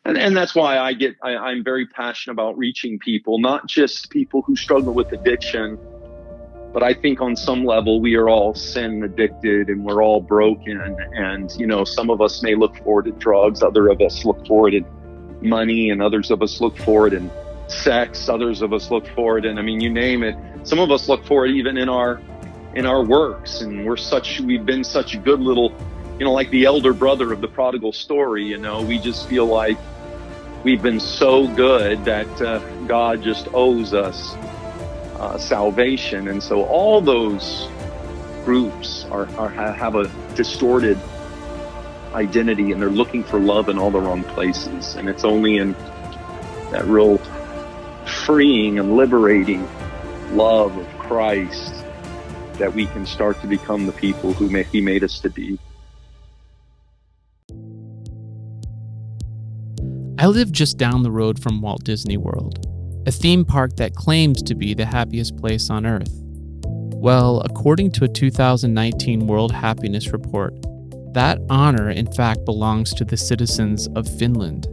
And that's why I'm very passionate about reaching people, not just people who struggle with addiction, but I think on some level we are all sin addicted and we're all broken. And, some of us may look forward to drugs, other of us look forward to money, and others of us look forward in sex, others of us look forward in, you name it. Some of us look forward even in our works, and we've been such a good little, like the elder brother of the Prodigal Story, we just feel like we've been so good that God just owes us salvation. And so all those groups have a distorted identity, and they're looking for love in all the wrong places. And it's only in that real freeing and liberating love of Christ that we can start to become the people who He made us to be. I live just down the road from Walt Disney World, a theme park that claims to be the happiest place on Earth. Well, according to a 2019 World Happiness Report, that honor in fact belongs to the citizens of Finland.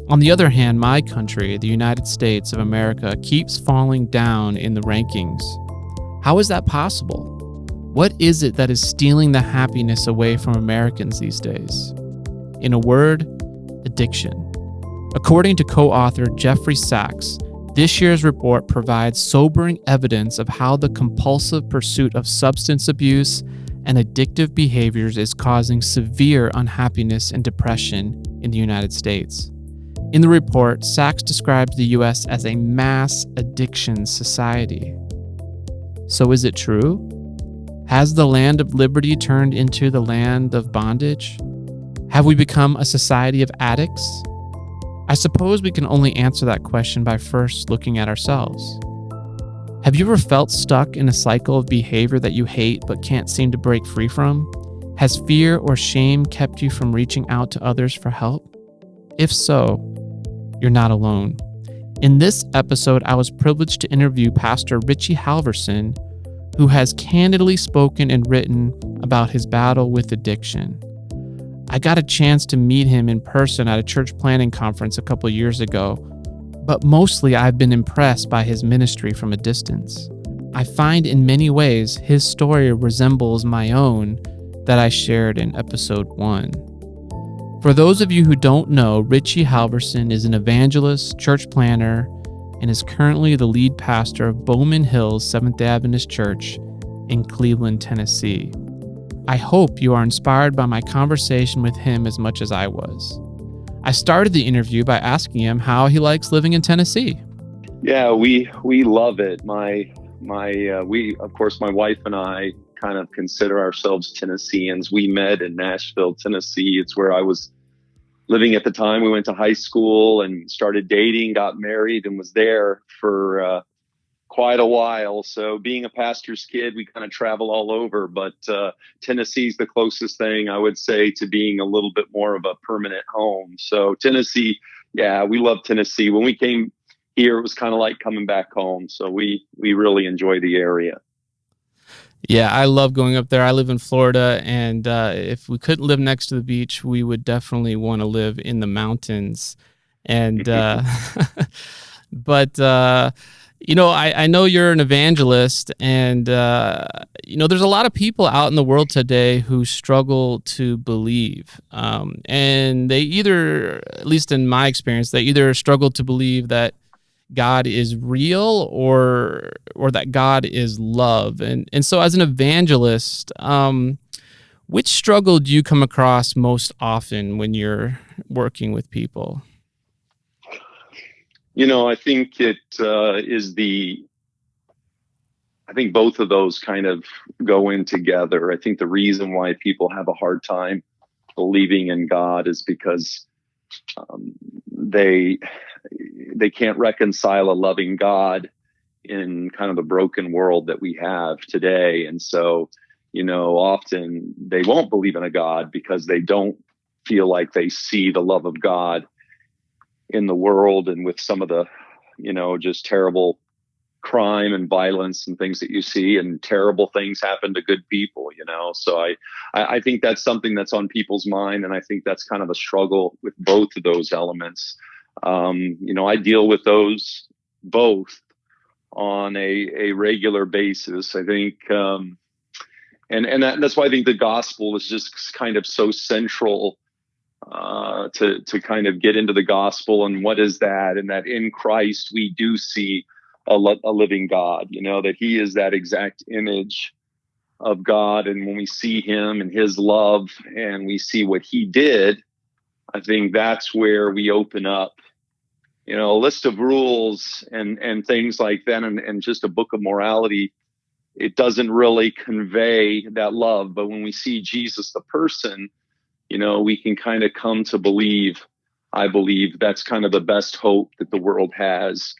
On the other hand, my country, the United States of America, keeps falling down in the rankings. How is that possible? What is it that is stealing the happiness away from Americans these days? In a word, addiction. According to co-author Jeffrey Sachs, this year's report provides sobering evidence of how the compulsive pursuit of substance abuse and addictive behaviors is causing severe unhappiness and depression in the United States. In the report, Sachs describes the U.S. as a mass addiction society. So is it true? Has the land of liberty turned into the land of bondage? Have we become a society of addicts? I suppose we can only answer that question by first looking at ourselves. Have you ever felt stuck in a cycle of behavior that you hate but can't seem to break free from? Has fear or shame kept you from reaching out to others for help? If so, you're not alone. In this episode, I was privileged to interview Pastor Richie Halversen, who has candidly spoken and written about his battle with addiction. I got a chance to meet him in person at a church planning conference a couple years ago, but mostly I've been impressed by his ministry from a distance. I find in many ways his story resembles my own that I shared in episode 1. For those of you who don't know, Richie Halversen is an evangelist, church planner, and is currently the lead pastor of Bowman Hills Seventh-day Adventist Church in Cleveland, Tennessee. I hope you are inspired by my conversation with him as much as I was. I started the interview by asking him how he likes living in Tennessee. Yeah, we love it. My wife and I kind of consider ourselves Tennesseans. We met in Nashville, Tennessee. It's where I was living at the time. We went to high school and started dating, got married, and was there for quite a while. So being a pastor's kid, we kind of travel all over, but Tennessee's the closest thing I would say to being a little bit more of a permanent home. So Tennessee, yeah, we love Tennessee. When we came here, it was kind of like coming back home. So we really enjoy the area. Yeah, I love going up there. I live in Florida, and if we couldn't live next to the beach, we would definitely want to live in the mountains. And but I know you're an evangelist, and there's a lot of people out in the world today who struggle to believe, and they either, at least in my experience, they either struggle to believe that God is real or that God is love. And so as an evangelist, which struggle do you come across most often when you're working with people? I think I think both of those kind of go in together. I think the reason why people have a hard time believing in God is because they can't reconcile a loving God in kind of the broken world that we have today. And so, often they won't believe in a God because they don't feel like they see the love of God in the world, and with some of the, just terrible crime and violence and things that you see, and terrible things happen to good people, So I think that's something that's on people's mind. And I think that's kind of a struggle with both of those elements. I deal with those both on a regular basis. I think, that's why I think the gospel is just kind of so central, to kind of get into the gospel. And what is that? And that in Christ, we do see a living God, that he is that exact image of God. And when we see him and his love and we see what he did, I think that's where we open up, a list of rules and things like that. And just a book of morality, it doesn't really convey that love. But when we see Jesus, the person, we can kind of come to believe, I believe that's kind of the best hope that the world has,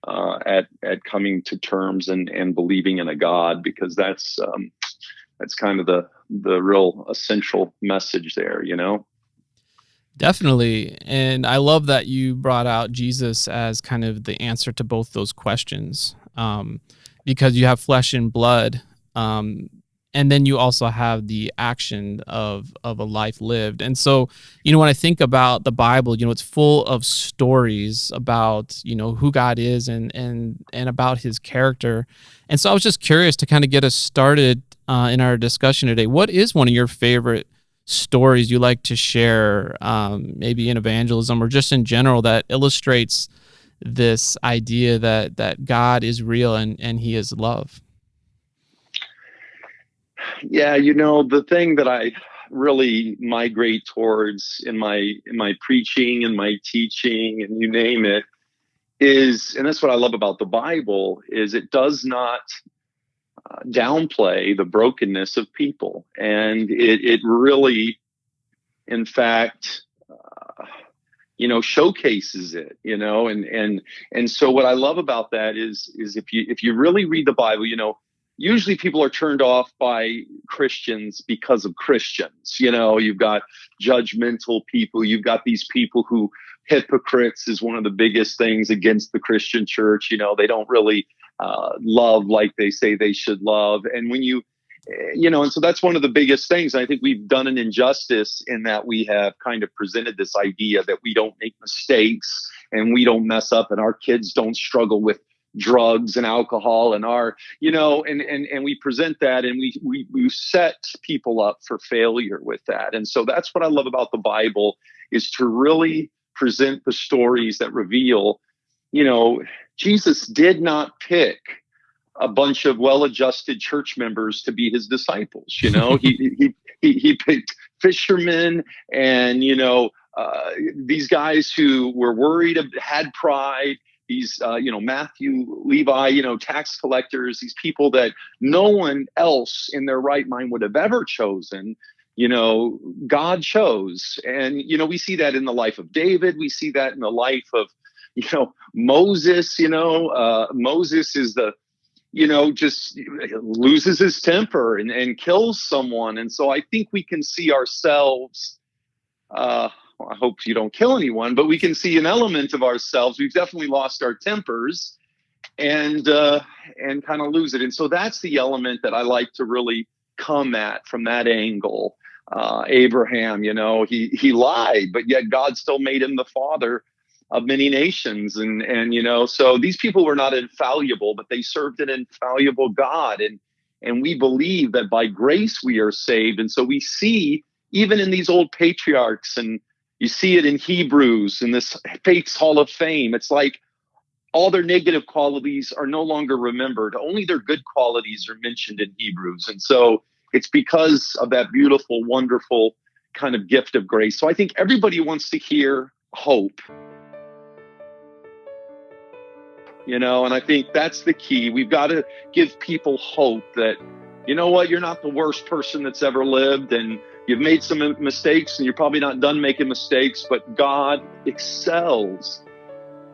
at coming to terms and believing in a God, because that's kind of the real essential message there, Definitely. And I love that you brought out Jesus as kind of the answer to both those questions, because you have flesh and blood, and then you also have the action of a life lived. And so, when I think about the Bible, it's full of stories about, who God is and about his character. And so I was just curious to kind of get us started in our discussion today. What is one of your favorite stories you like to share, maybe in evangelism or just in general, that illustrates this idea that God is real and he is love? Yeah, the thing that I really migrate towards in my preaching and my teaching and you name it is, and that's what I love about the Bible, is it does not downplay the brokenness of people. And it really, in fact, showcases it, and so what I love about that is if you really read the Bible, usually people are turned off by Christians because of Christians. You've got judgmental people. You've got these people who, hypocrites is one of the biggest things against the Christian church. They don't really love like they say they should love. And when and so that's one of the biggest things. I think we've done an injustice in that we have kind of presented this idea that we don't make mistakes and we don't mess up and our kids don't struggle with drugs and alcohol and and we present that and we set people up for failure with that. And so that's what I love about the Bible, is to really present the stories that reveal, Jesus did not pick a bunch of well-adjusted church members to be his disciples. He picked fishermen and, these guys who were worried, had pride, these, Matthew, Levi, tax collectors, these people that no one else in their right mind would have ever chosen, God chose. And, we see that in the life of David. We see that in the life of, Moses. Moses is just loses his temper and kills someone. And so I think we can see ourselves, I hope you don't kill anyone, but we can see an element of ourselves. We've definitely lost our tempers and kind of lose it. And so that's the element that I like to really come at from that angle. Abraham, he lied, but yet God still made him the father of many nations. And so these people were not infallible, but they served an infallible God. And we believe that by grace we are saved. And so we see, even in these old patriarchs, and you see it in Hebrews, in this Faith's Hall of Fame, it's like all their negative qualities are no longer remembered. Only their good qualities are mentioned in Hebrews. And so it's because of that beautiful, wonderful kind of gift of grace. So I think everybody wants to hear hope. And I think that's the key. We've got to give people hope that, you're not the worst person that's ever lived, and you've made some mistakes and you're probably not done making mistakes, but God excels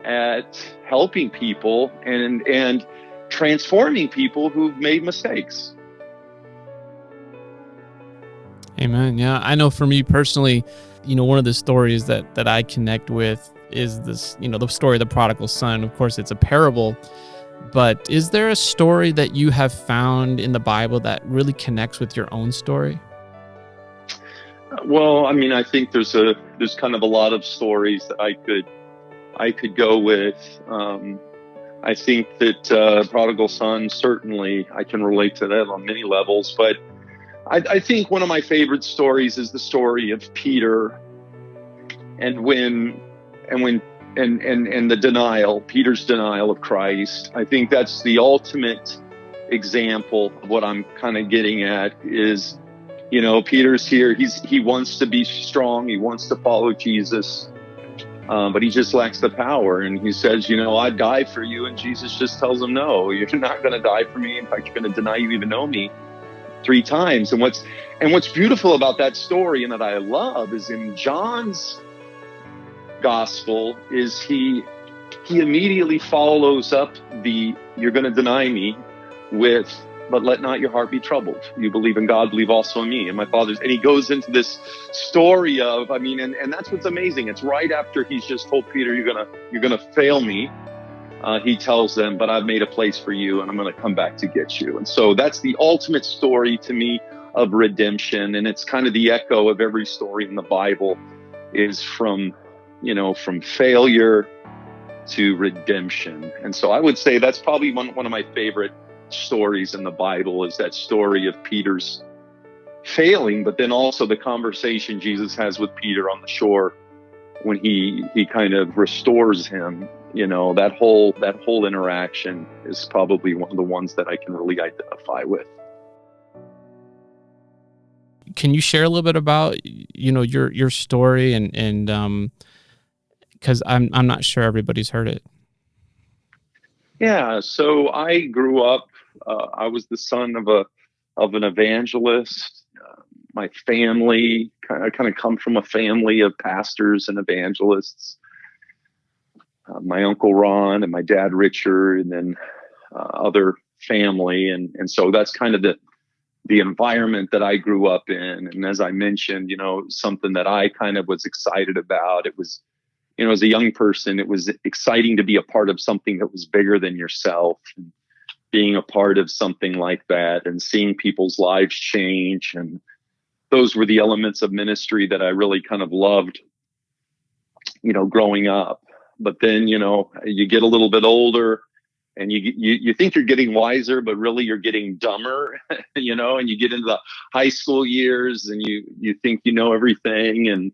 at helping people and transforming people who've made mistakes. Amen. Yeah, I know for me personally, one of the stories that I connect with is this, the story of the prodigal son. Of course, it's a parable, But is there a story that you have found in the Bible that really connects with your own story? Well, I mean, I think there's kind of a lot of stories that I could go with. I think that Prodigal Son, certainly I can relate to that on many levels. But I think one of my favorite stories is the story of Peter and the denial, Peter's denial of Christ. I think that's the ultimate example of what I'm kind of getting at is, Peter's here. He wants to be strong. He wants to follow Jesus. But he just lacks the power. And he says, I'd die for you. And Jesus just tells him, no, you're not going to die for me. In fact, you're going to deny you even know me 3 times. And what's beautiful about that story and that I love is in John's gospel is he immediately follows up you're going to deny me with, but let not your heart be troubled. You believe in God, believe also in me and my Father's. And he goes into this story of, and that's what's amazing. It's right after he's just told Peter, you're going to fail me. He tells them, but I've made a place for you and I'm going to come back to get you. And so that's the ultimate story to me of redemption. And it's kind of the echo of every story in the Bible is from failure to redemption. And so I would say that's probably one of my favorite stories in the Bible is that story of Peter's failing, but then also the conversation Jesus has with Peter on the shore when he kind of restores him. That whole interaction is probably one of the ones that I can really identify with. Can you share a little bit about your story and because I'm not sure everybody's heard it. Yeah, so I grew up. I was the son of an evangelist. My family kind of come from a family of pastors and evangelists. My uncle Ron and my dad Richard, and then other family, and so that's kind of the environment that I grew up in. And as I mentioned, something that I kind of was excited about. It was, as a young person, it was exciting to be a part of something that was bigger than yourself. And being a part of something like that and seeing people's lives change. And those were the elements of ministry that I really kind of loved, growing up. But then, you get a little bit older and you think you're getting wiser, but really you're getting dumber, and you get into the high school years and you think you know everything. And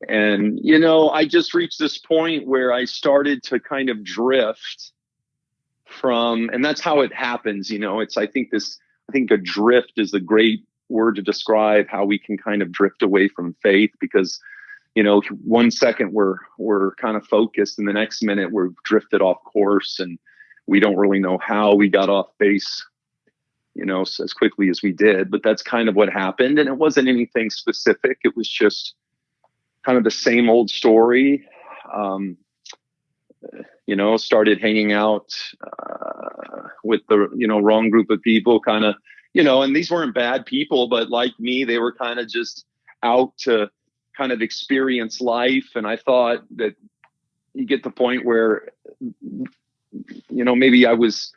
I just reached this point where I started to kind of drift from, and that's how it happens. I think a drift is a great word to describe how we can kind of drift away from faith, because, 1 second we're kind of focused and the next minute we're drifted off course and we don't really know how we got off base, as quickly as we did. But that's kind of what happened. And it wasn't anything specific. It was just kind of the same old story. Started hanging out with the, wrong group of people, kind of, and these weren't bad people, but like me, they were kind of just out to kind of experience life. And I thought that you get the point where, maybe I was,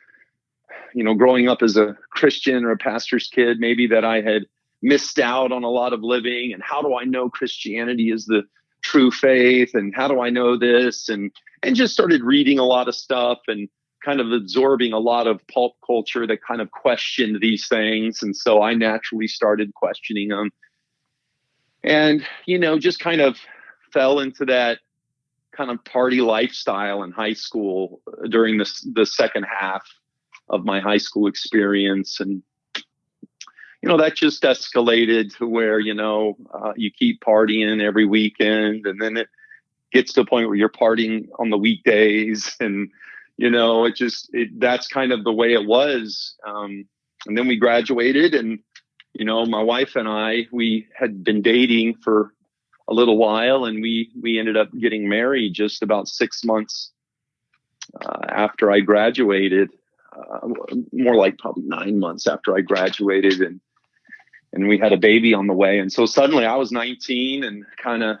growing up as a Christian or a pastor's kid, maybe that I had missed out on a lot of living. And how do I know Christianity is the true faith? And how do I know this? And just started reading a lot of stuff and kind of absorbing a lot of pulp culture that kind of questioned these things. And so I naturally started questioning them and, just kind of fell into that kind of party lifestyle in high school during the second half of my high school experience. And, that just escalated to where, you keep partying every weekend, and then it gets to a point where you're partying on the weekdays, and, that's kind of the way it was. And then we graduated, and, my wife and we had been dating for a little while, and we ended up getting married just about 6 months after I graduated, more like probably 9 months after I graduated, and we had a baby on the way. And so suddenly I was 19 and kind of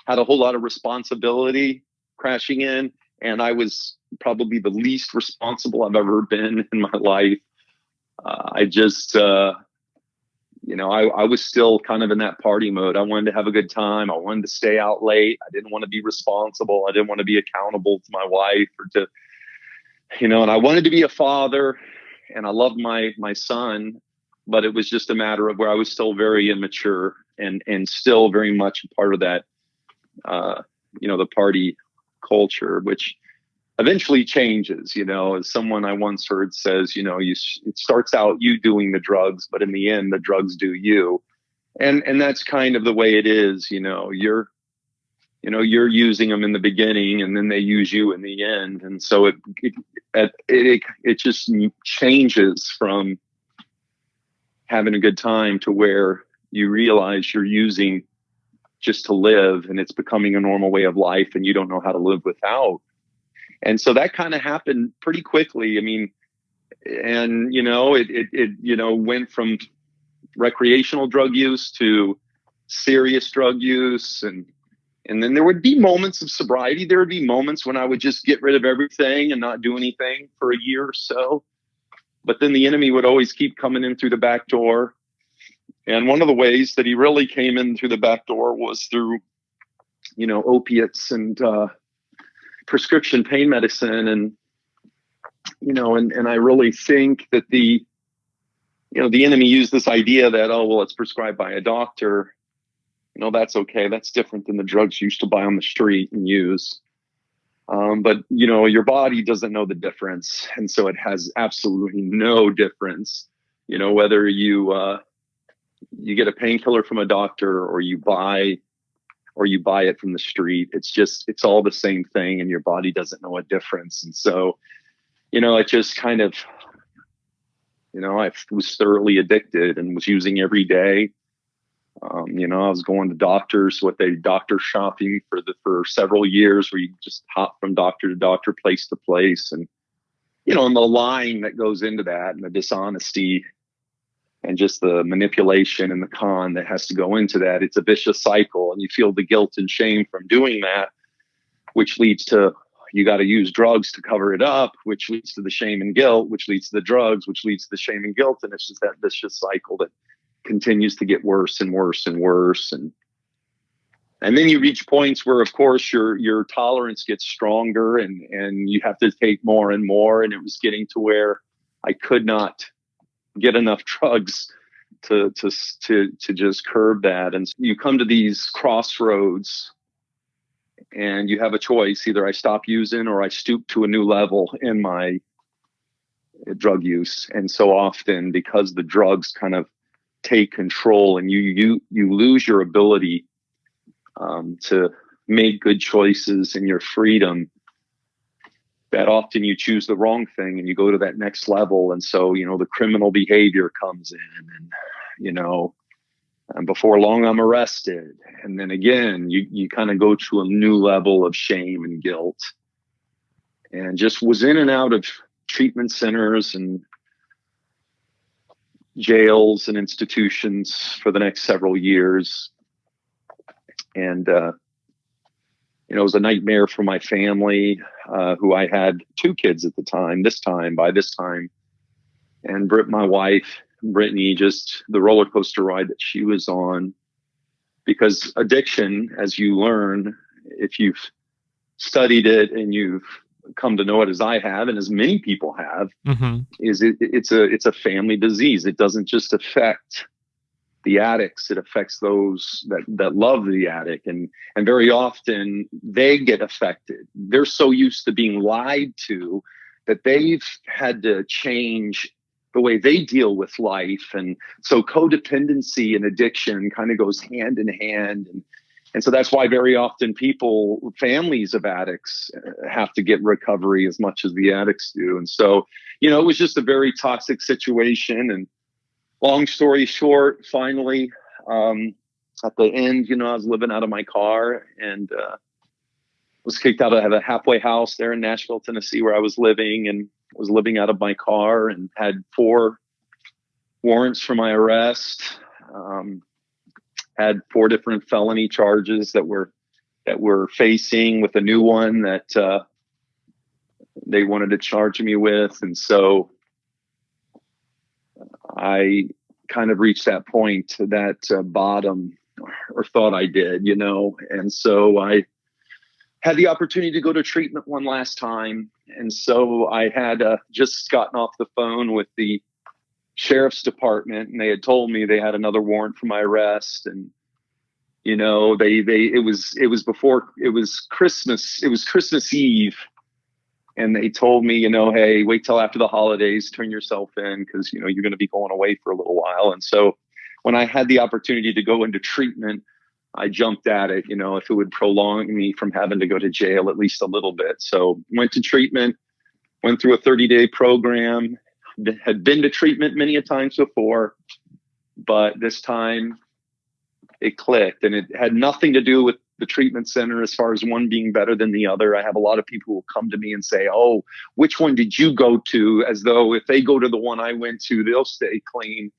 had a whole lot of responsibility crashing in, and I was probably the least responsible I've ever been in my life. I just, I was still kind of in that party mode. I wanted to have a good time. I wanted to stay out late. I didn't want to be responsible. I didn't want to be accountable to my wife or to, and I wanted to be a father, and I loved my son, but it was just a matter of where I was still very immature and still very much a part of that, the party culture, which eventually changes. As someone I once heard says, it starts out you doing the drugs, but in the end, the drugs do you. And that's kind of the way it is. You're using them in the beginning, and then they use you in the end. And so it just changes from having a good time to where you realize you're using just to live, and it's becoming a normal way of life, and you don't know how to live without. And so that kind of happened pretty quickly. I mean, and, it went from recreational drug use to serious drug use. And then there would be moments of sobriety. There would be moments when I would just get rid of everything and not do anything for a year or so. But then the enemy would always keep coming in through the back door. And one of the ways that he really came in through the back door was through, opiates and, prescription pain medicine. And, and I really think that the enemy used this idea that, oh, well, it's prescribed by a doctor. That's okay. That's different than the drugs you used to buy on the street and use. But, your body doesn't know the difference. And so it has absolutely no difference, whether you get a painkiller from a doctor or you buy it from the street. It's all the same thing, and your body doesn't know a difference. And so, it just kind of, I was thoroughly addicted and was using every day. I was going to doctors, doctor shopping for several years, where you just hop from doctor to doctor, place to place. And, and the lying that goes into that, and the dishonesty, and just the manipulation and the con that has to go into that. It's a vicious cycle, and you feel the guilt and shame from doing that, which leads to, you got to use drugs to cover it up, which leads to the shame and guilt, which leads to the drugs, which leads to the shame and guilt. And it's just that vicious cycle that continues to get worse and worse and worse. And then you reach points where, of course, your tolerance gets stronger, and you have to take more and more. And it was getting to where I could not get enough drugs to just curb that. And you come to these crossroads, and you have a choice. Either I stop using, or I stoop to a new level in my drug use. And so often, because the drugs kind of take control, and you lose your ability to make good choices and your freedom, that often you choose the wrong thing and you go to that next level. And so, the criminal behavior comes in, and before long I'm arrested. And then again, you kind of go to a new level of shame and guilt, and just was in and out of treatment centers and jails and institutions for the next several years. And, it was a nightmare for my family, who I had 2 kids at the time, by this time. And my wife, Brittany, just the roller coaster ride that she was on, because addiction, as you learn, if you've studied it and you've come to know it as I have, and as many people have, is it's a family disease. It doesn't just affect the addicts, it affects those that love the addict, and very often they get affected. They're so used to being lied to that they've had to change the way they deal with life. And so codependency and addiction kind of goes hand in hand. And so that's why very often families of addicts have to get recovery as much as the addicts do. And so, it was just a very toxic situation. And long story short, finally, at the end, I was living out of my car, and was kicked out of a halfway house there in Nashville, Tennessee, where I was living, and was living out of my car, and had 4 warrants for my arrest. Had 4 different felony charges that we're facing, with a new one that they wanted to charge me with. And so I kind of reached that point, that bottom, or thought I did, and so I had the opportunity to go to treatment one last time. And so I had just gotten off the phone with the sheriff's department, and they had told me they had another warrant for my arrest. And it was Christmas Eve, and they told me, hey, wait till after the holidays, turn yourself in, because you're going to be going away for a little while. And so when I had the opportunity to go into treatment, I jumped at it, if it would prolong me from having to go to jail at least a little bit. So went to treatment, went through a 30-day program, had been to treatment many a times before, but this time it clicked, and it had nothing to do with the treatment center as far as one being better than the other. I have a lot of people who come to me and say, oh, which one did you go to? As though if they go to the one I went to, they'll stay clean,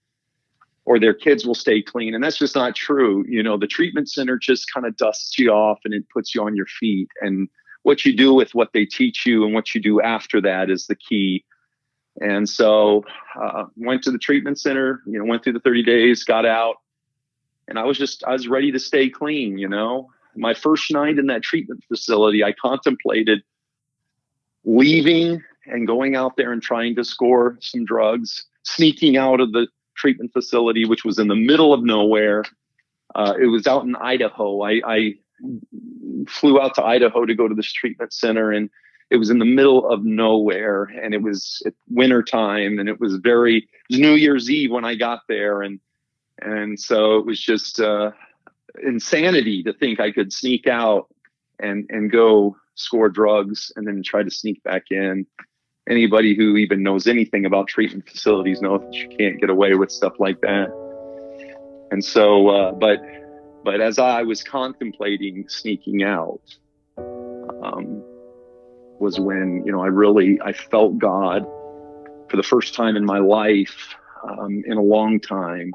or their kids will stay clean. And that's just not true. The treatment center just kind of dusts you off, and it puts you on your feet. And what you do with what they teach you and what you do after that is the key. And so went to the treatment center, went through the 30 days, got out, and I was ready to stay clean. My first night in that treatment facility, I contemplated leaving and going out there and trying to score some drugs, sneaking out of the treatment facility, which was in the middle of nowhere. It was out in Idaho. I flew out to Idaho to go to this treatment center, and it was in the middle of nowhere, and it was winter time, and it was New Year's Eve when I got there. And so it was just insanity to think I could sneak out and go score drugs and then try to sneak back in. Anybody who even knows anything about treatment facilities knows that you can't get away with stuff like that. And so, but as I was contemplating sneaking out, was when, I felt God for the first time in my life, in a long time.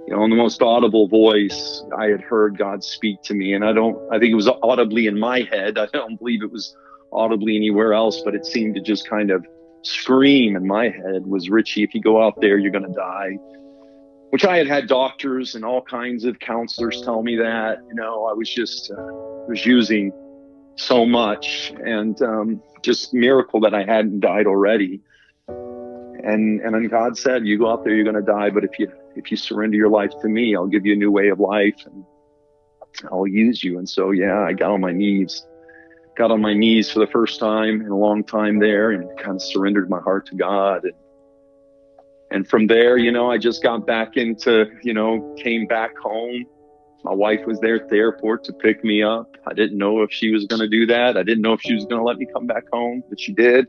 In the most audible voice, I had heard God speak to me. And I think it was audibly in my head. I don't believe it was audibly anywhere else, but it seemed to just kind of scream in my head was, Richie, if you go out there, you're going to die. Which I had doctors and all kinds of counselors tell me that. I was just was using so much, and just miracle that I hadn't died already. And then God said, you go out there, you're going to die, but if you surrender your life to me, I'll give you a new way of life, and I'll use you. And so, I got on my knees for the first time in a long time there, and kind of surrendered my heart to God. And from there, I just got back into, came back home. My wife was there at the airport to pick me up. I didn't know if she was going to do that. I didn't know if she was going to let me come back home, but she did.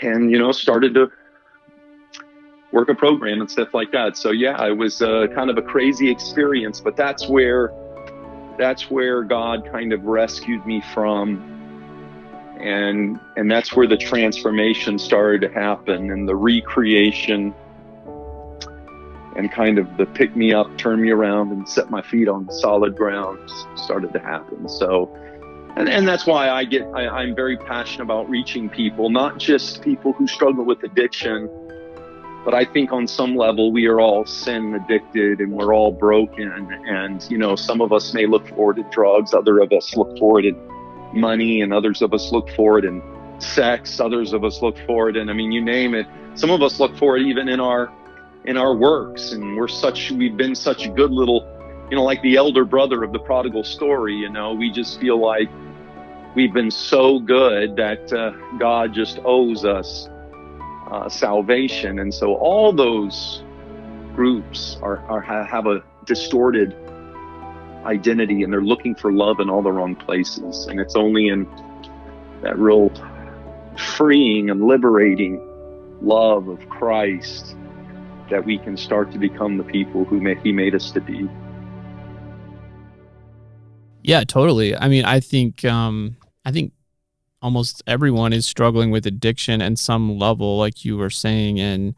And, started to work a program and stuff like that. So, it was kind of a crazy experience, but that's where God kind of rescued me from. And that's where the transformation started to happen, and the recreation and kind of the pick me up, turn me around, and set my feet on solid ground started to happen. So, and that's why I'm very passionate about reaching people, not just people who struggle with addiction, but I think on some level we are all sin addicted, and we're all broken. And, some of us may look forward to drugs, other of us look forward to money, and others of us look forward in sex, others of us look forward in, you name it. Some of us look forward even in our works, and we've been such a good little, like the elder brother of the prodigal story. We just feel like we've been so good that God just owes us salvation. And so all those groups have a distorted identity, and they're looking for love in all the wrong places. And it's only in that real freeing and liberating love of Christ that we can start to become the people He made us to be. Yeah, totally. I think almost everyone is struggling with addiction at some level, like you were saying. And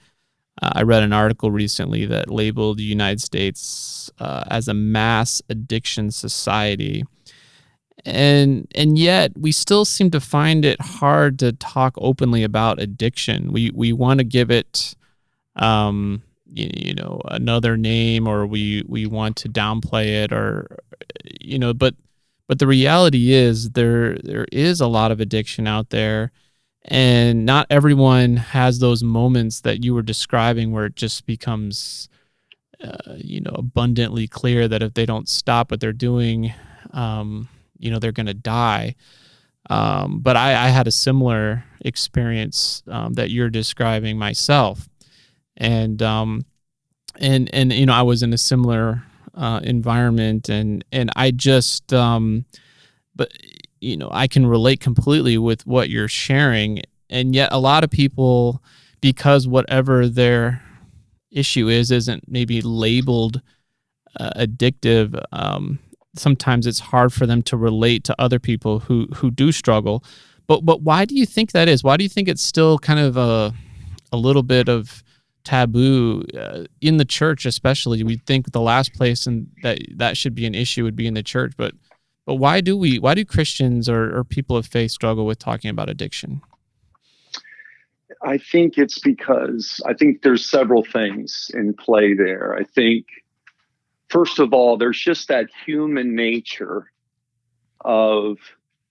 I read an article recently that labeled the United States as a mass addiction society. And yet we still seem to find it hard to talk openly about addiction. We want to give it another name, or we want to downplay it, or but the reality is there is a lot of addiction out there, and not everyone has those moments that you were describing where it just becomes abundantly clear that if they don't stop what they're doing, they're going to die. But I had a similar experience that you're describing myself. And I was in a similar environment, and I just but I can relate completely with what you're sharing. And yet a lot of people, because whatever their issue isn't maybe labeled addictive, sometimes it's hard for them to relate to other people who do struggle. But why do you think that is? Why do you think it's still kind of a little bit of taboo in the church, especially? We think the last place and that should be an issue would be in the church, but why do Christians or people of faith struggle with talking about addiction? I think it's because there's several things in play there. I think, first of all, there's just that human nature of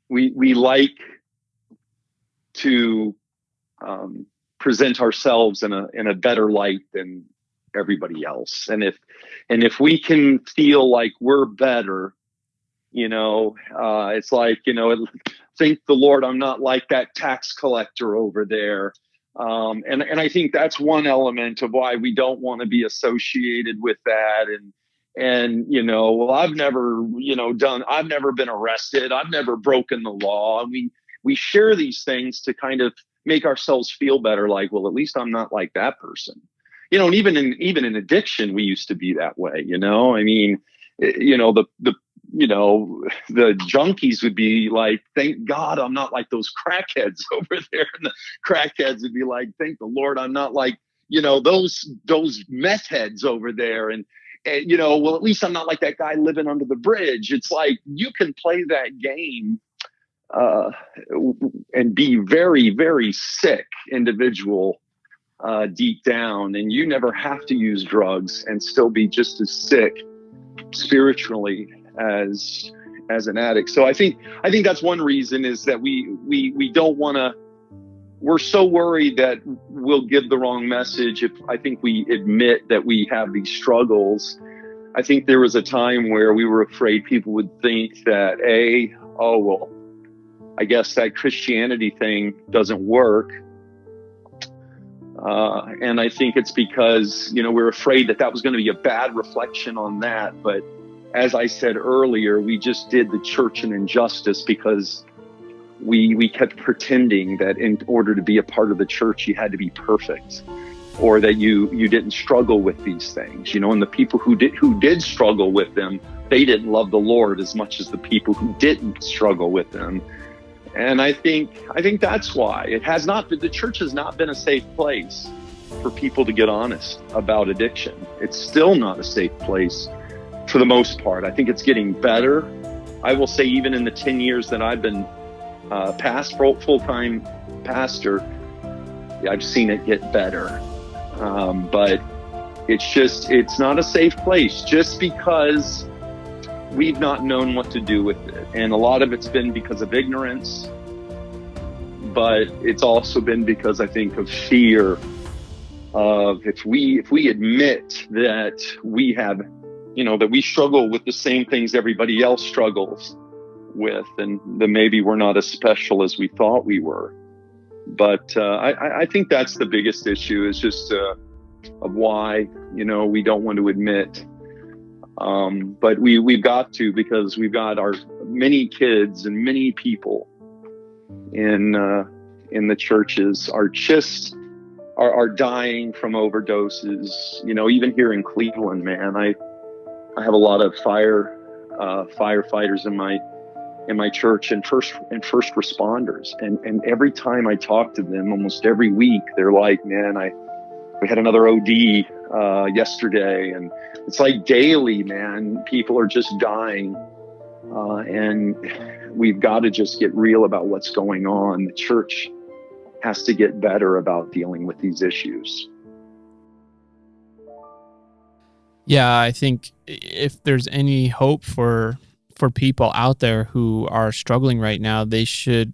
we like to present ourselves in a better light than everybody else, and if we can feel like we're better, it's like, thank the Lord I'm not like that tax collector over there. And I think that's one element of why we don't want to be associated with that. And well, I've never been arrested. I've never broken the law. And we share these things to kind of make ourselves feel better. Like, well, at least I'm not like that person. And even in addiction, we used to be that way. I mean, the junkies would be like, thank God I'm not like those crackheads over there. And the crackheads would be like, thank the Lord I'm not like, those meth heads over there. And well, at least I'm not like that guy living under the bridge. It's like, you can play that game and be very, very sick individual deep down. And you never have to use drugs and still be just as sick spiritually as an addict. So I think that's one reason, is that we don't want to. We're so worried that we'll give the wrong message if I think we admit that we have these struggles. I think there was a time where we were afraid people would think that well, I guess that Christianity thing doesn't work. And I think it's because, we're afraid that was going to be a bad reflection on that. But as I said earlier, we just did the church an injustice because we kept pretending that in order to be a part of the church, you had to be perfect, or that you didn't struggle with these things, and the people who did struggle with them, they didn't love the Lord as much as the people who didn't struggle with them. And I think that's why the church has not been a safe place for people to get honest about addiction. It's still not a safe place for the most part. I think it's getting better. I will say, even in the 10 years that I've been full-time pastor, I've seen it get better. But it's not a safe place just because we've not known what to do with it. And a lot of it's been because of ignorance, but it's also been because, I think, of fear of, if we admit that we have, that we struggle with the same things everybody else struggles with, and then maybe we're not as special as we thought we were. But I think that's the biggest issue, is just of why, we don't want to admit. But we've got to, because we've got our many kids and many people in the churches are dying from overdoses. Even here in Cleveland, man, I have a lot of firefighters in my church, and first responders, and every time I talk to them, almost every week, they're like, man, we had another OD yesterday, and it's like daily, man, people are just dying And we've got to just get real about what's going on. The church has to get better about dealing with these issues. Yeah, I think if there's any hope for people out there who are struggling right now, they should,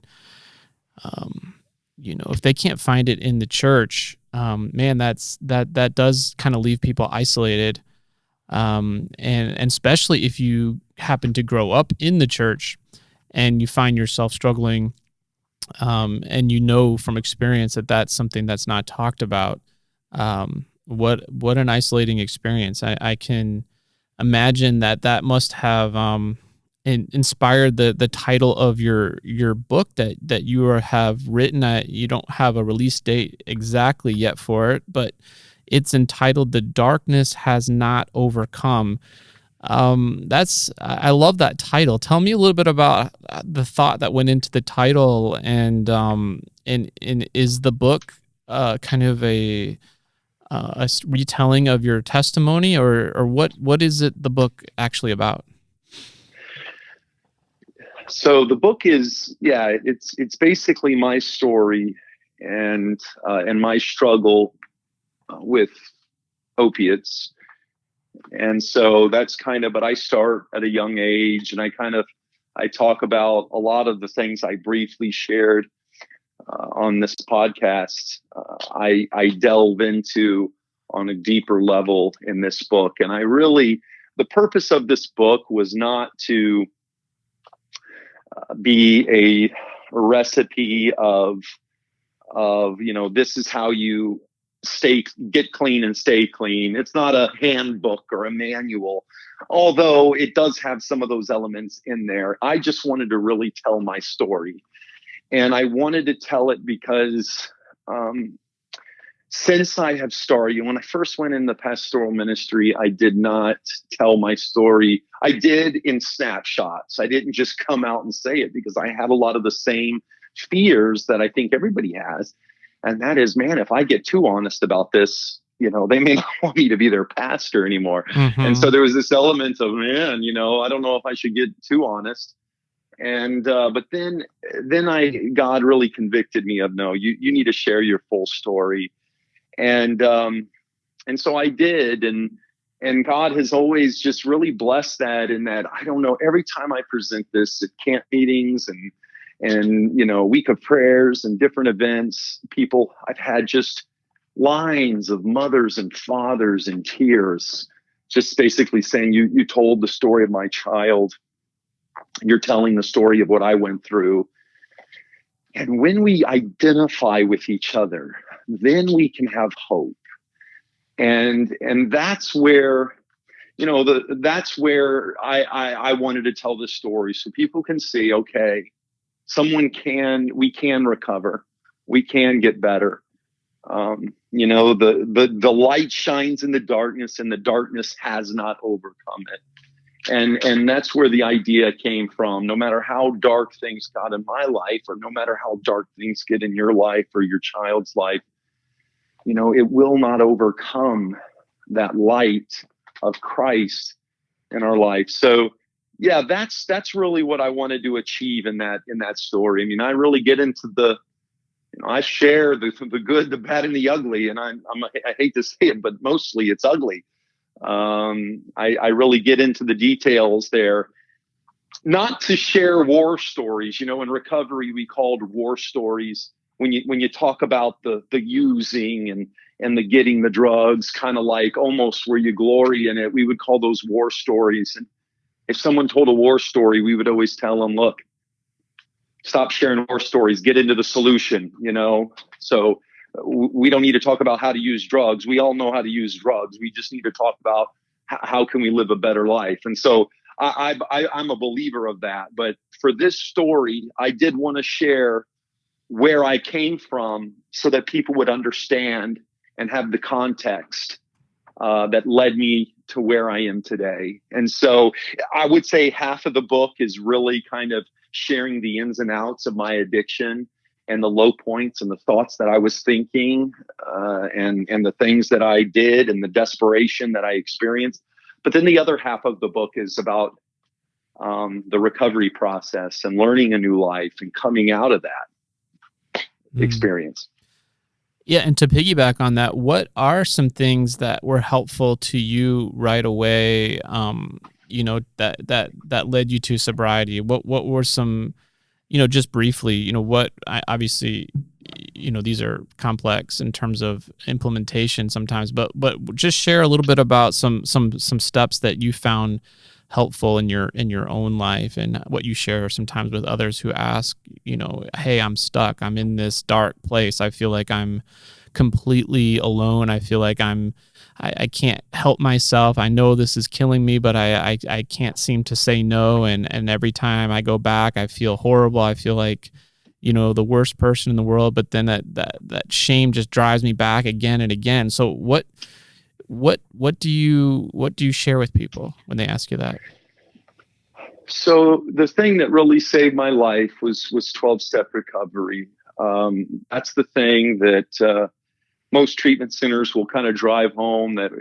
if they can't find it in the church, man, that does kind of leave people isolated. And especially if you happen to grow up in the church and you find yourself struggling, and from experience that that's something that's not talked about. What an isolating experience. I can imagine that must have inspired the title of your book that you have written. You don't have a release date exactly yet for it, but it's entitled "The Darkness Has Not Overcome." I love that title. Tell me a little bit about the thought that went into the title, and is the book kind of a retelling of your testimony, or what is it the book actually about? So the book is, it's basically my story and my struggle with opiates. And so that's but I start at a young age, and I talk about a lot of the things I briefly shared on this podcast. I delve into on a deeper level in this book. And the purpose of this book was not to be a recipe of, this is how you get clean and stay clean. It's not a handbook or a manual, although it does have some of those elements in there. I just wanted to really tell my story. And I wanted to tell it because since I have started, when I first went in the pastoral ministry, I did not tell my story. I did in snapshots. I didn't just come out and say it, because I had a lot of the same fears that I think everybody has. And that is, man, if I get too honest about this, they may not want me to be their pastor anymore. Mm-hmm. And so there was this element of, man, I don't know if I should get too honest. And but then God really convicted me of, no, you need to share your full story. And so I did, and God has always just really blessed that. In that, I don't know, every time I present this at camp meetings and week of prayers and different events, I've had just lines of mothers and fathers in tears, just basically saying, you told the story of my child. You're telling the story of what I went through. And when we identify with each other, then we can have hope. And that's where, that's where I wanted to tell this story, so people can see, okay, we can recover. We can get better. The light shines in the darkness, and the darkness has not overcome it. And that's where the idea came from. No matter how dark things got in my life, or no matter how dark things get in your life or your child's life, it will not overcome that light of Christ in our life. So yeah, that's really what I wanted to achieve in that story. I mean, I really get into I share the good, the bad, and the ugly. And I hate to say it, but mostly it's ugly. I really get into the details there, not to share war stories. In recovery, we called war stories when you talk about the using and the getting the drugs, kind of like almost where you glory in it. We would call those war stories. And if someone told a war story, we would always tell them, look, stop sharing war stories, get into the solution, So we don't need to talk about how to use drugs. We all know how to use drugs. We just need to talk about how can we live a better life. And so I'm a believer of that. But for this story, I did want to share where I came from so that people would understand and have the context that led me to where I am today. And so I would say half of the book is really kind of sharing the ins and outs of my addiction and the low points and the thoughts that I was thinking, and the things that I did and the desperation that I experienced. But then the other half of the book is about the recovery process and learning a new life and coming out of that experience. Yeah, and to piggyback on that, what are some things that were helpful to you right away? That led you to sobriety. What were some, just briefly, obviously, these are complex in terms of implementation sometimes, but just share a little bit about some steps that you found helpful in your own life, and what you share sometimes with others who ask, hey, I'm stuck. I'm in this dark place. I feel like I'm completely alone. I feel like I can't help myself. I know this is killing me, but I can't seem to say no. And every time I go back, I feel horrible. I feel like, the worst person in the world, but then that shame just drives me back again and again. So what do you share with people when they ask you that? So the thing that really saved my life was 12-step recovery. That's the thing that most treatment centers will kind of drive home, that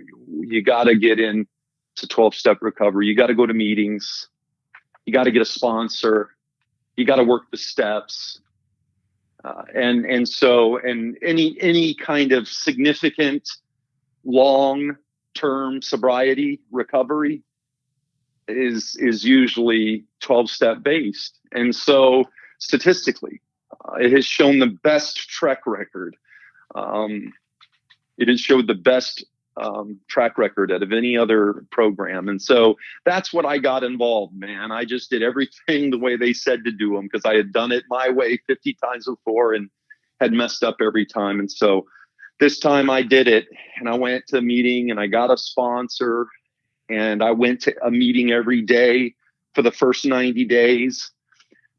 you got to get in to 12-step recovery. You got to go to meetings. You got to get a sponsor. You got to work the steps. And any kind of significant long-term sobriety recovery is usually 12-step based. And so statistically, it has shown the best track record. It has showed the best track record out of any other program. And so that's what I got involved, man. I just did everything the way they said to do them, because I had done it my way 50 times before and had messed up every time. And so this time I did it, and I went to a meeting and I got a sponsor, and I went to a meeting every day for the first 90 days,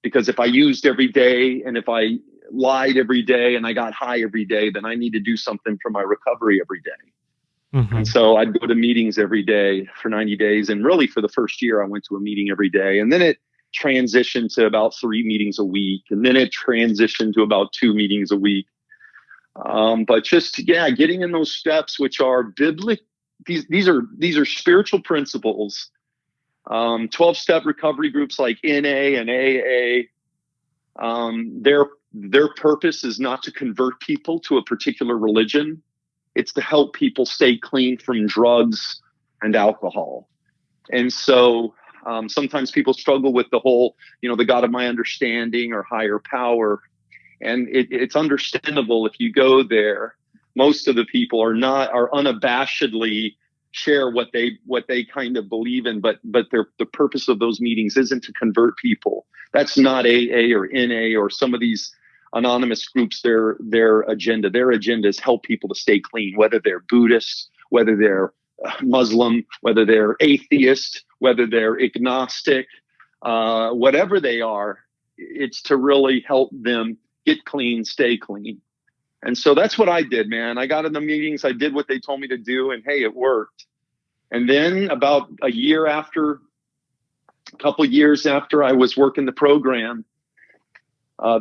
because if I used every day and if I lied every day and I got high every day, then I need to do something for my recovery every day. Mm-hmm. And so I'd go to meetings every day for 90 days. And really for the first year, I went to a meeting every day. And then it transitioned to about 3 meetings a week. And then it transitioned to about 2 meetings a week. But just, getting in those steps, which are biblical. These are spiritual principles. 12-step recovery groups like NA and AA, their purpose is not to convert people to a particular religion. It's to help people stay clean from drugs and alcohol. And so sometimes people struggle with the whole, the God of my understanding or higher power. And it's understandable if you go there. Most of the people are unabashedly share what they kind of believe in, but the purpose of those meetings isn't to convert people. That's not AA or NA or some of these anonymous groups. Their agenda is help people to stay clean, whether they're Buddhist, whether they're Muslim, whether they're atheist, whether they're agnostic, whatever they are. It's to really help them get clean, stay clean. And so that's what I did, man. I got in the meetings, I did what they told me to do, and hey, it worked. And then about a couple years after I was working the program,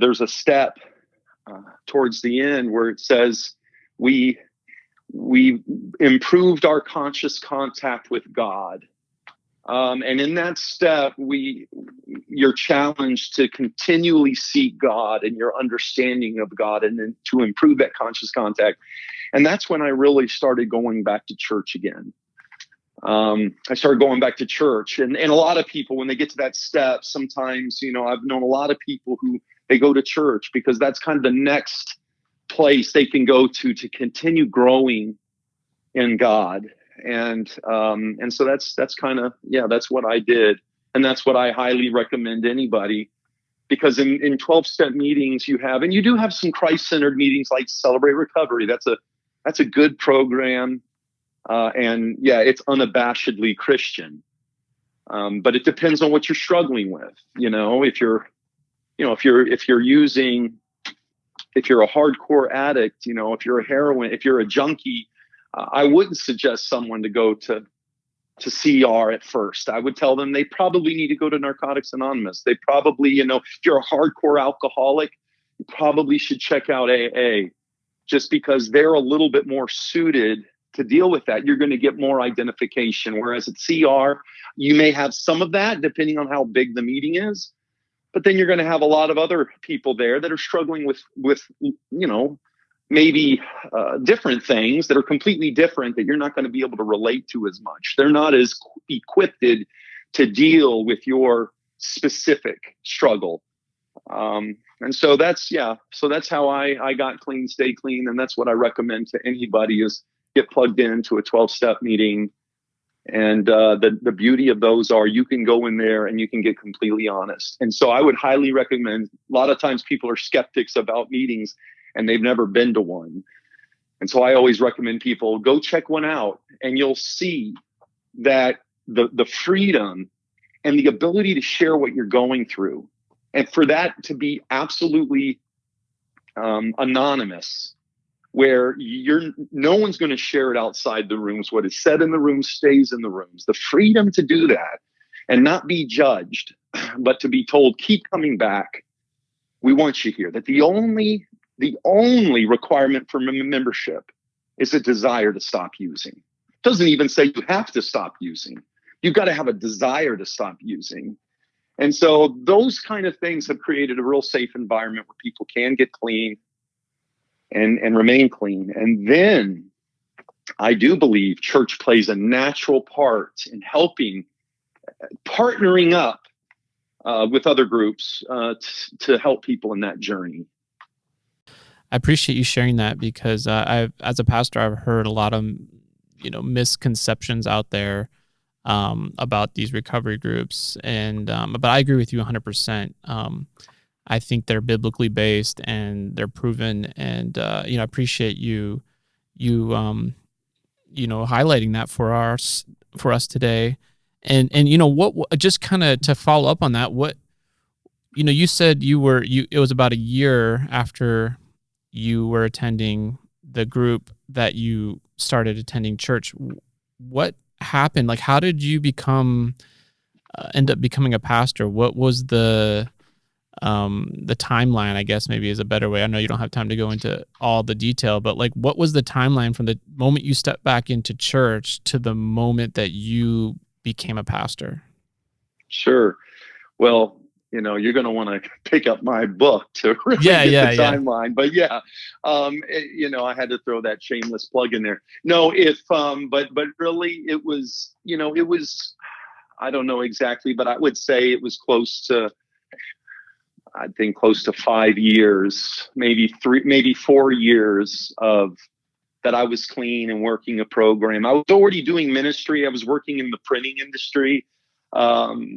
there's a step towards the end where it says we improved our conscious contact with God. And in that step, you're challenged to continually seek God and your understanding of God, and then to improve that conscious contact. And that's when I really started going back to church again. I started going back to church, and a lot of people, when they get to that step, sometimes, I've known a lot of people who they go to church because that's kind of the next place they can go to continue growing in God. And so that's kind of, that's what I did. And that's what I highly recommend to anybody, because in 12-step meetings you do have some Christ-centered meetings like Celebrate Recovery. That's a good program. And it's unabashedly Christian. But it depends on what you're struggling with. If you're a hardcore addict, if you're a heroin, if you're a junkie, I wouldn't suggest someone to go to CR at first. I would tell them they probably need to go to Narcotics Anonymous. They probably, if you're a hardcore alcoholic, you probably should check out AA, just because they're a little bit more suited to deal with that. You're going to get more identification. Whereas at CR, you may have some of that depending on how big the meeting is, but then you're going to have a lot of other people there that are struggling with maybe different things that are completely different that you're not going to be able to relate to as much. They're not as equipped to deal with your specific struggle. And so that's how I got clean, stay clean. And that's what I recommend to anybody is get plugged into a 12-step meeting. And the beauty of those are you can go in there and you can get completely honest. And so I would highly recommend, a lot of times people are skeptics about meetings and they've never been to one. And so I always recommend people go check one out, and you'll see that the freedom and the ability to share what you're going through, and for that to be absolutely anonymous, where no one's going to share it outside the rooms. What is said in the rooms stays in the rooms. The freedom to do that and not be judged, but to be told, keep coming back. We want you here. That the only requirement for membership is a desire to stop using. It doesn't even say you have to stop using. You've got to have a desire to stop using. And so those kind of things have created a real safe environment where people can get clean and remain clean. And then I do believe church plays a natural part in helping, partnering up with other groups to help people in that journey. I appreciate you sharing that, because as a pastor, I've heard a lot of misconceptions out there about these recovery groups, and but I agree with you 100%. I think they're biblically based and they're proven, and I appreciate you highlighting that for us today. And what just kind of to follow up on that, what you said it was about a year after you were attending the group that you started attending church. What happened? Like, how did you end up becoming a pastor? What was the timeline, I guess maybe is a better way. I know you don't have time to go into all the detail, but like, what was the timeline from the moment you stepped back into church to the moment that you became a pastor? Sure. Well, you're going to want to pick up my book to really get the timeline. But I had to throw that shameless plug in there. No, but really it was, I don't know exactly, but I would say it was close to 5 years, maybe 4 years of that I was clean and working a program. I was already doing ministry. I was working in the printing industry.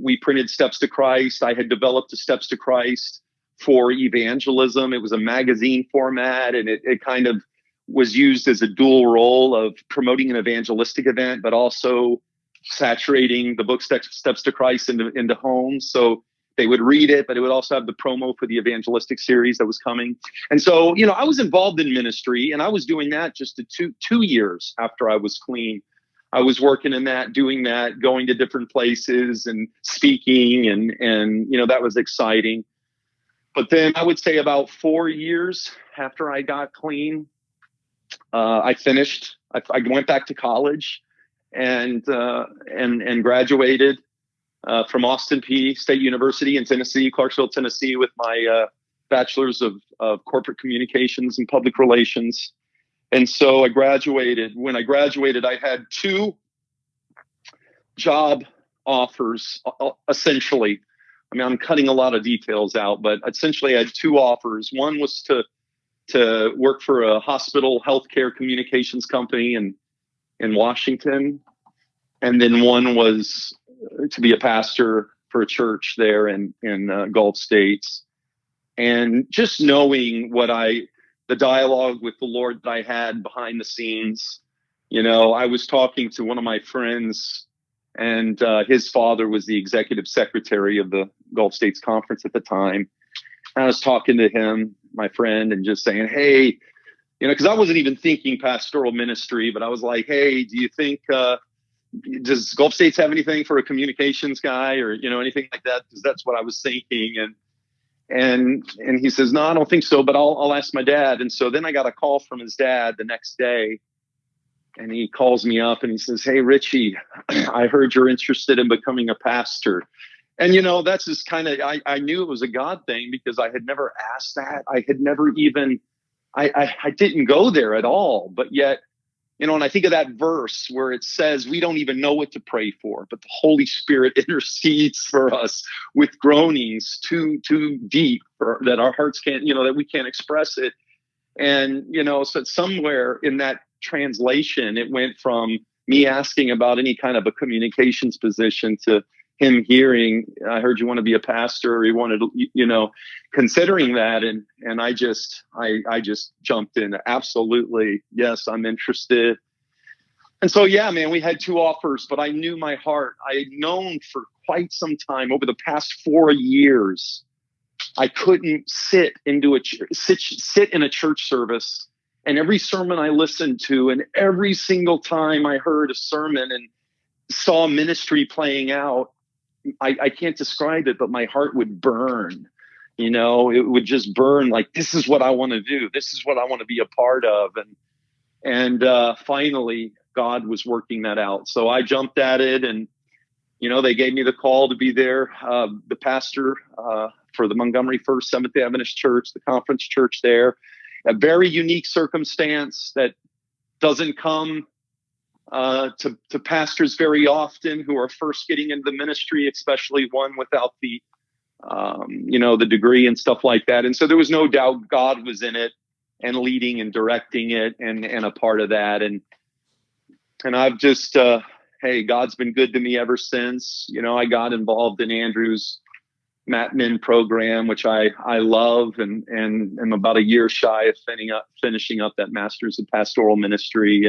We printed Steps to Christ. I had developed a Steps to Christ for evangelism. It was a magazine format, and it kind of was used as a dual role of promoting an evangelistic event, but also saturating the book Steps to Christ into homes. So they would read it, but it would also have the promo for the evangelistic series that was coming. And so, I was involved in ministry, and I was doing that just 2 years after I was clean. I was working in that, doing that, going to different places and speaking, and that was exciting. But then I would say about 4 years after I got clean, I finished. I went back to college and graduated from Austin P State University in Tennessee, Clarksville, Tennessee, with my bachelor's of corporate communications and public relations. And so I graduated. When I graduated, I had 2 job offers, essentially. I mean, I'm cutting a lot of details out, but essentially I had 2 offers. One was to work for a hospital healthcare communications company in Washington. And then one was to be a pastor for a church there in Gulf States. And just knowing the dialogue with the Lord that I had behind the scenes, I was talking to one of my friends, and his father was the executive secretary of the Gulf States Conference at the time. And I was talking to him, my friend, and just saying, hey, because I wasn't even thinking pastoral ministry, but I was like, hey, do you think, does Gulf States have anything for a communications guy or, anything like that? Because that's what I was thinking. And he says, no, I don't think so, but I'll ask my dad. And so then I got a call from his dad the next day. And he calls me up and he says, "Hey, Richie, I heard you're interested in becoming a pastor." And, that's just kind of, I knew it was a God thing because I had never asked that. I had never even, I didn't go there at all. But yet, and I think of that verse where it says we don't even know what to pray for, but the Holy Spirit intercedes for us with groanings too deep that our hearts can't, that we can't express it. And, so somewhere in that translation, it went from me asking about any kind of a communications position to him hearing, "I heard you want to be a pastor," or he wanted to, considering that. And I just jumped in. Absolutely. Yes, I'm interested. And so, yeah, man, we had 2 offers, but I knew my heart. I had known for quite some time, over the past 4 years, I couldn't sit in a church service, and every sermon I listened to, and every single time I heard a sermon and saw ministry playing out, I can't describe it, but my heart would burn. It would just burn like, this is what I want to do. This is what I want to be a part of. And finally, God was working that out. So I jumped at it, and, they gave me the call to be there, the pastor for the Montgomery First Seventh-day Adventist Church, the conference church there. A very unique circumstance that doesn't come to pastors very often who are first getting into the ministry, especially one without the, the degree and stuff like that. And so there was no doubt God was in it and leading and directing it and a part of that. And I've just, hey, God's been good to me ever since. I got involved in Andrew's Matt Min program, which I love, and am about a year shy of finishing up that Master's of Pastoral Ministry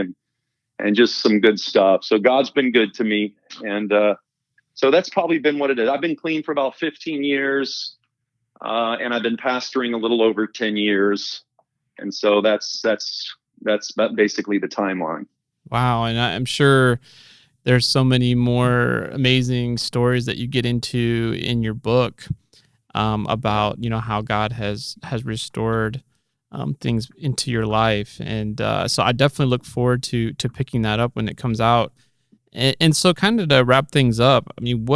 and just some good stuff. So God's been good to me. And so that's probably been what it is. I've been clean for about 15 years, and I've been pastoring a little over 10 years. And so that's basically the timeline. Wow. And I'm sure there's so many more amazing stories that you get into in your book about, how God has restored things into your life. And so I definitely look forward to picking that up when it comes out. And so kind of to wrap things up, I mean,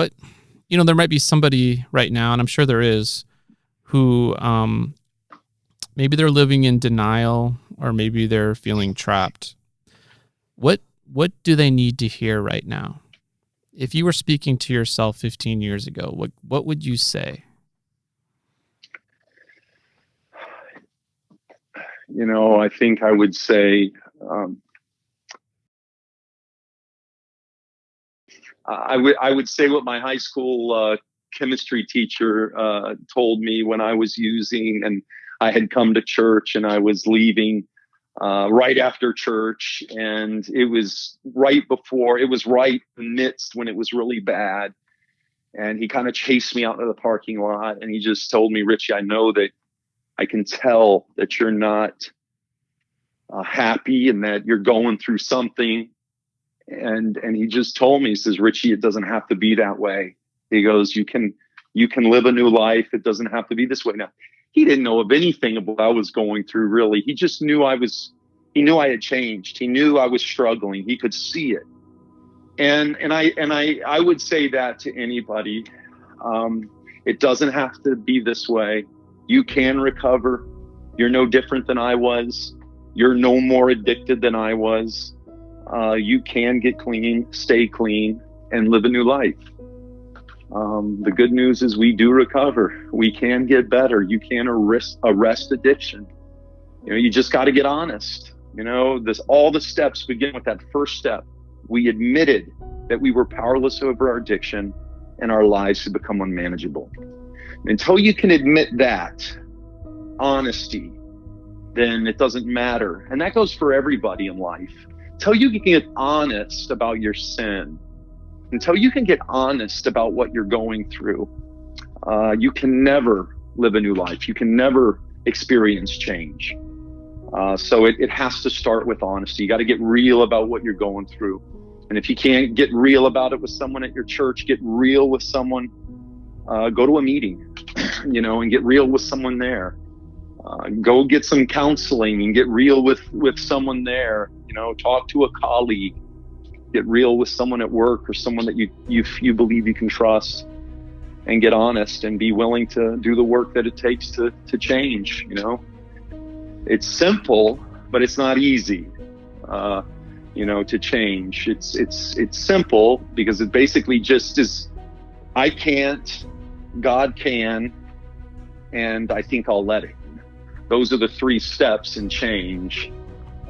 there might be somebody right now, and I'm sure there is, who maybe they're living in denial, or maybe they're feeling trapped. What do they need to hear right now? If you were speaking to yourself 15 years ago, what would you say? I think I would say, I would say what my high school chemistry teacher told me when I was using, and I had come to church and I was leaving right after church, and it was right amidst when it was really bad. And he kind of chased me out of the parking lot, and he just told me, "Richie, I know that I can tell that you're not happy and that you're going through something." And he just told me, he says, "Richie, it doesn't have to be that way." He goes, you can live a new life. It doesn't have to be this way." Now, he didn't know of anything of what I was going through, really. He just knew he knew I had changed. He knew I was struggling. He could see it. And I would say that to anybody. It doesn't have to be this way. You can recover. You're no different than I was. You're no more addicted than I was. You can get clean, stay clean, and live a new life. The good news is we do recover. We can get better. You can arrest addiction. You just got to get honest. All the steps begin with that first step. We admitted that we were powerless over our addiction and our lives had become unmanageable. Until you can admit that, honesty, then it doesn't matter. And that goes for everybody in life. Until you can get honest about your sin, until you can get honest about what you're going through, you can never live a new life. You can never experience change. So it has to start with honesty. You got to get real about what you're going through. And if you can't get real about it with someone at your church, get real with someone, go to a meeting, and get real with someone there. Go get some counseling and get real with someone there. Talk to a colleague, get real with someone at work or someone that you believe you can trust, and get honest and be willing to do the work that it takes to change. It's simple, but it's not easy. To change. It's simple because it basically just is, I can't, God can, and I think I'll let it. Those are the 3 steps in change.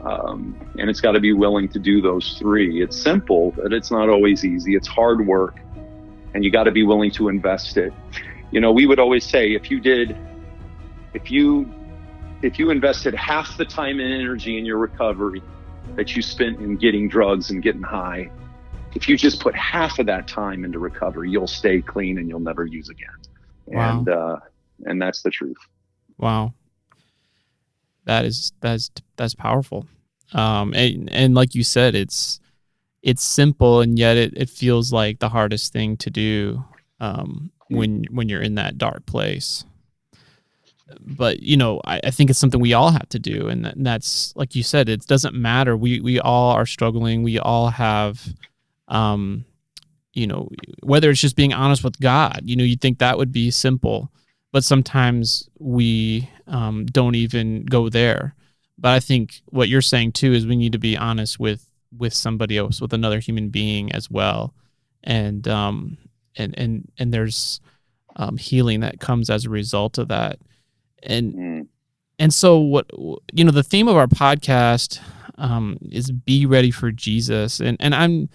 And it's got to be willing to do those 3. It's simple, but it's not always easy. It's hard work, and you got to be willing to invest it. We would always say, if you invested half the time and energy in your recovery that you spent in getting drugs and getting high, if you just put half of that time into recovery, you'll stay clean and you'll never use again. Wow. And that's the truth. Wow. That's powerful. And like you said, it's simple, and yet it feels like the hardest thing to do, when you're in that dark place. But, I think it's something we all have to do. And that's, like you said, it doesn't matter. We all are struggling. We all have, whether it's just being honest with God, you'd think that would be simple, but sometimes we don't even go there. But I think what you're saying too is we need to be honest with somebody else, with another human being as well. And there's healing that comes as a result of that. And so what, the theme of our podcast is be ready for Jesus. And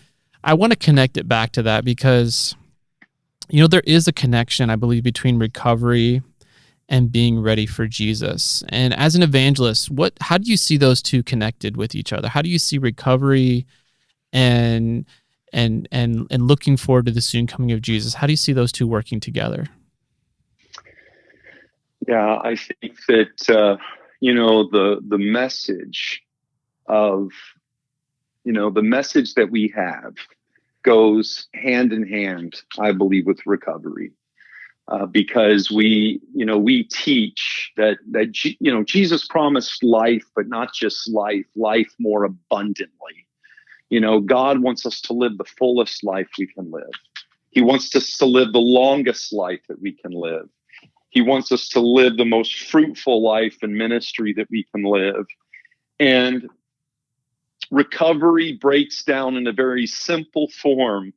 I want to connect it back to that because, there is a connection, I believe, between recovery and being ready for Jesus. And as an evangelist, how do you see those two connected with each other? How do you see recovery and looking forward to the soon coming of Jesus? How do you see those two working together? Yeah, I think that, the message of, the message that we have goes hand in hand, I believe, with recovery. Because we teach that Jesus promised life, but not just life more abundantly. God wants us to live the fullest life we can live. He wants us to live the longest life that we can live. He wants us to live the most fruitful life and ministry that we can live. And recovery breaks down in a very simple form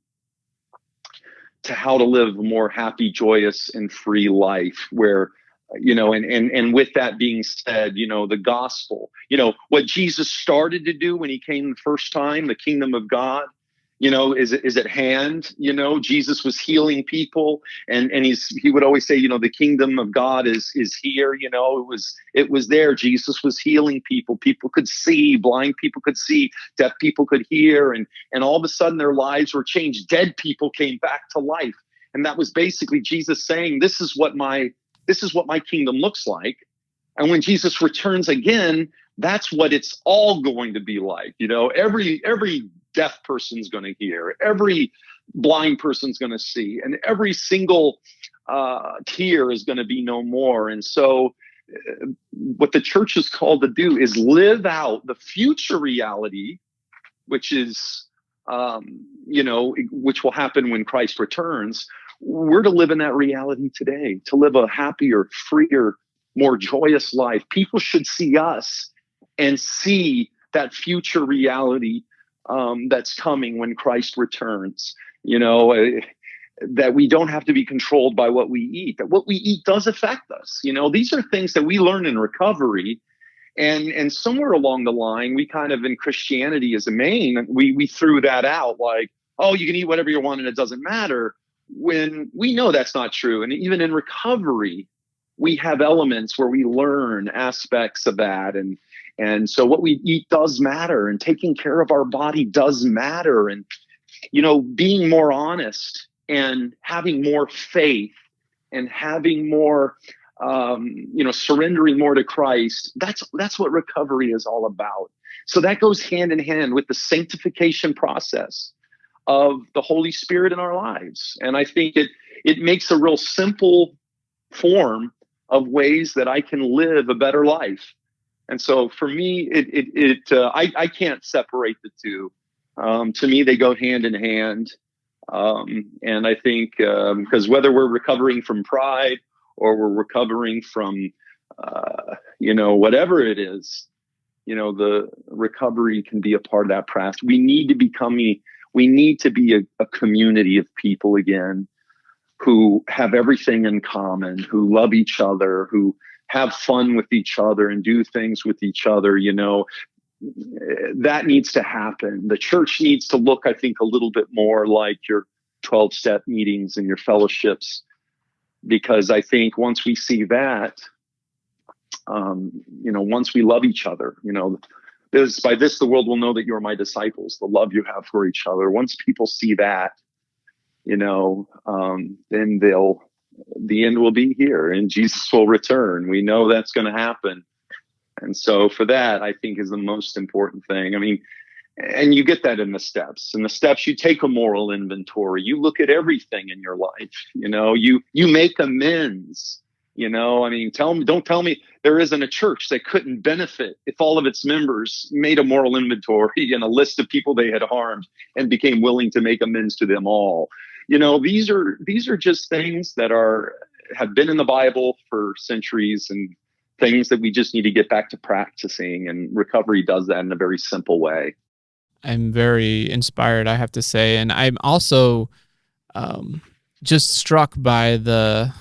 to how to live a more happy, joyous, and free life where, and with that being said, the gospel, what Jesus started to do when he came the first time, the kingdom of God, is at hand. Jesus was healing people, and he would always say, the kingdom of God is here. It was there. Jesus was healing people. People could see, blind people could see, deaf people could hear, and all of a sudden their lives were changed. Dead people came back to life, and that was basically Jesus saying, "This is what my kingdom looks like." And when Jesus returns again, that's what it's all going to be like. Every deaf person's going to hear, every blind person's going to see, and every single tear is going to be no more. And so what the church is called to do is live out the future reality, which is, which will happen when Christ returns. We're to live in that reality today, to live a happier, freer, more joyous life. People should see us and see that future reality that's coming when Christ returns, that we don't have to be controlled by what we eat, that what we eat does affect us. These are things that we learn in recovery. And somewhere along the line, we kind of, in Christianity as a main, we threw that out like, oh, you can eat whatever you want and it doesn't matter, when we know that's not true. And even in recovery, we have elements where we learn aspects of that. And so what we eat does matter, and taking care of our body does matter. And, being more honest and having more faith and having more, surrendering more to Christ, that's what recovery is all about. So that goes hand in hand with the sanctification process of the Holy Spirit in our lives. And I think it makes a real simple form of ways that I can live a better life. And so for me, I can't separate the two. To me, they go hand in hand. And I think because whether we're recovering from pride or we're recovering from, whatever it is, the recovery can be a part of that process. We need to be a community of people again who have everything in common, who love each other, who have fun with each other and do things with each other. That needs to happen. The church needs to look, I think, a little bit more like your 12-step meetings and your fellowships, because I think once we see that, once we love each other, by this the world will know that you're my disciples, the love you have for each other. Once people see that, then the end will be here and Jesus will return. We know that's going to happen. And so for that, I think is the most important thing. I mean, and you get that in the steps. In the steps, you take a moral inventory. You look at everything in your life. You make amends. Don't tell me there isn't a church that couldn't benefit if all of its members made a moral inventory and a list of people they had harmed and became willing to make amends to them all. These are just things that have been in the Bible for centuries and things that we just need to get back to practicing. And recovery does that in a very simple way. I'm very inspired, I have to say. And I'm also just struck by the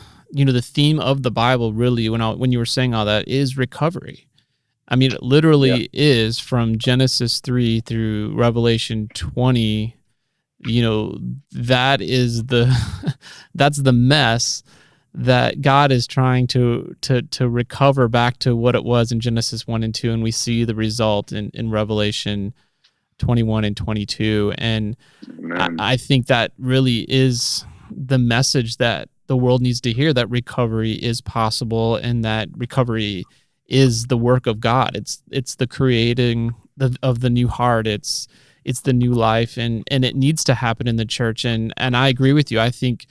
theme of the Bible, really, when you were saying all that, is recovery. I mean, it literally is from Genesis 3 through Revelation 20. That is that's the mess that God is trying to recover back to what it was in Genesis 1 and 2. And we see the result in Revelation 21 and 22. And I think that really is the message that the world needs to hear, that recovery is possible and that recovery is the work of God. It's the creating of the new heart. It's the new life, and it needs to happen in the church. And I agree with you. I think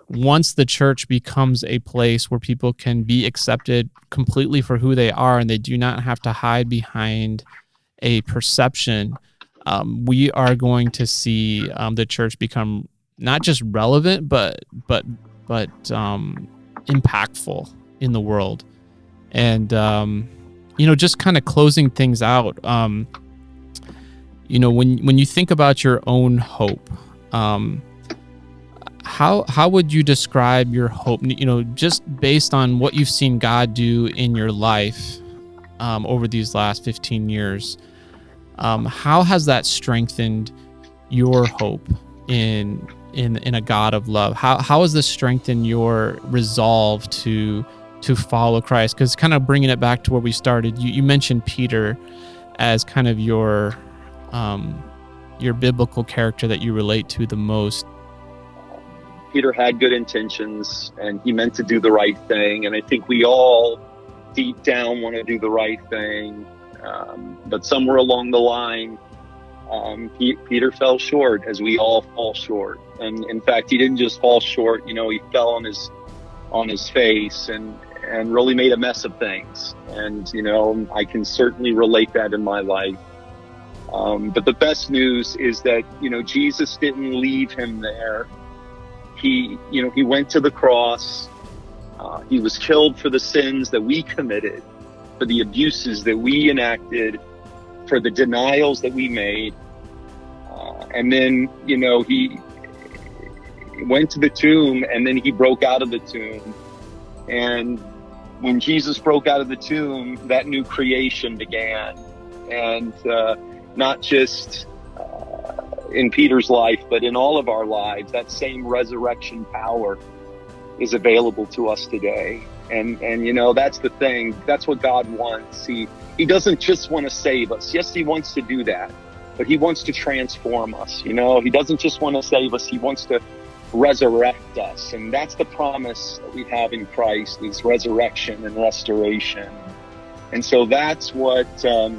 once the church becomes a place where people can be accepted completely for who they are and they do not have to hide behind a perception, we are going to see the church become not just relevant, but impactful in the world. And just kind of closing things out, when you think about your own hope, how would you describe your hope? Just based on what you've seen God do in your life over these last 15 years, how has that strengthened your hope in a God of love? How has this strengthened your resolve to follow Christ? Because kind of bringing it back to where we started, you mentioned Peter as kind of your biblical character that you relate to the most. Peter had good intentions and he meant to do the right thing. And I think we all deep down want to do the right thing. But somewhere along the line, Peter fell short, as we all fall short. And in fact, he didn't just fall short, he fell on his face and really made a mess of things. And, I can certainly relate that in my life. But the best news is that, Jesus didn't leave him there. He went to the cross. He was killed for the sins that we committed, for the abuses that we enacted, for the denials that we made. And then, he went to the tomb and then he broke out of the tomb. And when Jesus broke out of the tomb, that new creation began. And not just in Peter's life, but in all of our lives, that same resurrection power is available to us today. And that's the thing. That's what God wants. He doesn't just want to save us. Yes, he wants to do that, but he wants to transform us. He doesn't just want to save us. He wants to resurrect us. And that's the promise that we have in Christ, is resurrection and restoration. And so that's what I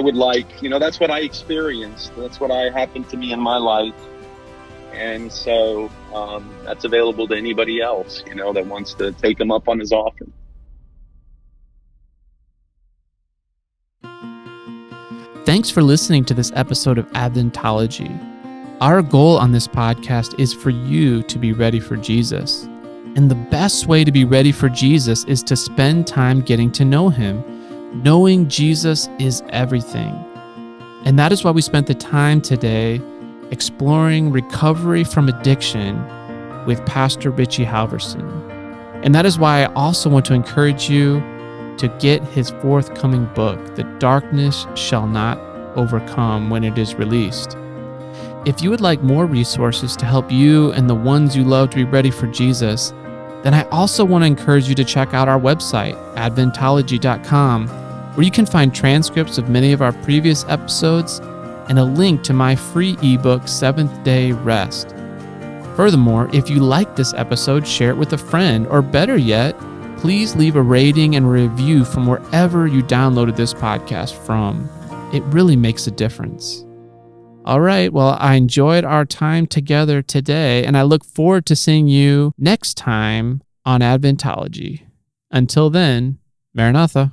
would like. That's what I experienced. That's what happened to me in my life. And so that's available to anybody else, that wants to take him up on his offer. Thanks for listening to this episode of Adventology. Our goal on this podcast is for you to be ready for Jesus. And the best way to be ready for Jesus is to spend time getting to know him. Knowing Jesus is everything. And that is why we spent the time today exploring recovery from addiction with Pastor Richie Halversen. And that is why I also want to encourage you to get his forthcoming book, The Darkness Shall Not Overcome, when it is released. If you would like more resources to help you and the ones you love to be ready for Jesus, then I also want to encourage you to check out our website, Adventology.com, where you can find transcripts of many of our previous episodes and a link to my free ebook, 7th Day Rest. Furthermore, if you like this episode, share it with a friend, or better yet, please leave a rating and review from wherever you downloaded this podcast from. It really makes a difference. All right, well, I enjoyed our time together today, and I look forward to seeing you next time on Adventology. Until then, Maranatha.